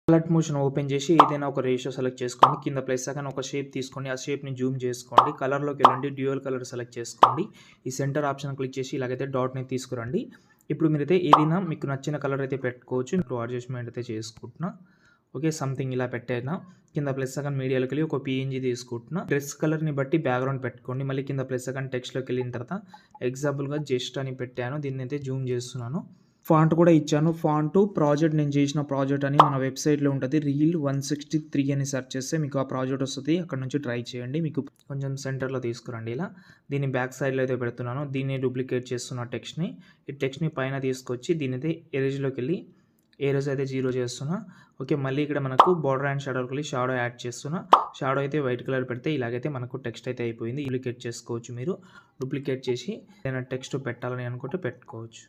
Alert motion open చేసి ఏదైనా ఒక రేషియో సెలెక్ట్ చేసుకోండి. కింద ప్లస్ ఐకాన్ ఒక షేప్ తీసుకోండి. ఆ షేప్‌ని జూమ్ చేసుకోండి. కలర్‌లోకి వెళ్ళండి. డ్యూయల్ కలర్ సెలెక్ట్ చేసుకోండి. ఈ సెంటర్ ఆప్షన్ క్లిక్ చేసి ఇలాగైతే డాట్‌ని తీసుకురండి. ఇప్పుడు మీరైతే ఏదైనా మీకు నచ్చిన కలర్ అయితే పెట్టుకోవచ్చు. ఇప్పుడు అడ్జస్ట్‌మెంట్ అయితే చేసుకుంటున్నా. ఓకే. సంథింగ్ ఇలా పెట్టేనా. కింద ప్లస్ ఐకాన్ మీడియాలోకి వెళ్ళి ఒక పీఎన్‌జీ తీసుకుంటున్నా. డ్రెస్ కలర్‌ని బట్టి బ్యాక్‌గ్రౌండ్ పెట్టుకోండి. మళ్ళీ కింద ప్లస్ ఐకాన్ టెక్స్ట్‌లోకి వెళ్ళిన తర్వాత ఎగ్జాంపుల్‌గా జస్ట్ అని పెట్టాను. దీన్నైతే జూమ్ చేస్తున్నాను. ఫాంట్ కూడా ఇచ్చాను. ఫాంట్ ప్రాజెక్ట్ నేను చేసిన ప్రాజెక్ట్ అని మన వెబ్‌సైట్‌లో ఉంటది. రీల్ 163 అని సెర్చ్ చేస్తే మీకు ఆ ప్రాజెక్ట్ వస్తది. అక్కడి నుంచి ట్రై చేయండి. మీకు కొంచెం సెంటర్‌లో తీసుకురండి ఇలా. దీన్ని బ్యాక్ సైడ్‌లో అయితే పెడుతున్నాను. దీన్ని డూప్లికేట్ చేస్తున్న టెక్స్ట్‌ని. ఈ టెక్స్ట్‌ని పైన తీసుకొచ్చి దీన్నైతే ఎరేజ్‌లోకెళ్ళి ఎరేజ్ అయితే 0 చేస్తున్నా. ఓకే. మళ్ళీ ఇక్కడ మనకు బోర్డర్ అండ్ షాడోలోకెళ్ళి షాడో యాడ్ చేస్తున్నా. షాడో అయితే వైట్ కలర్ పెడితే ఇలాగైతే మనకు టెక్స్ట్ అయితే అయిపోయింది. డూప్లికేట్ చేసుకోవచ్చు మీరు. డూప్లికేట్ చేసి ఏదైనా టెక్స్ట్ పెట్టాలని అనుకుంటే పెట్టుకోవచ్చు.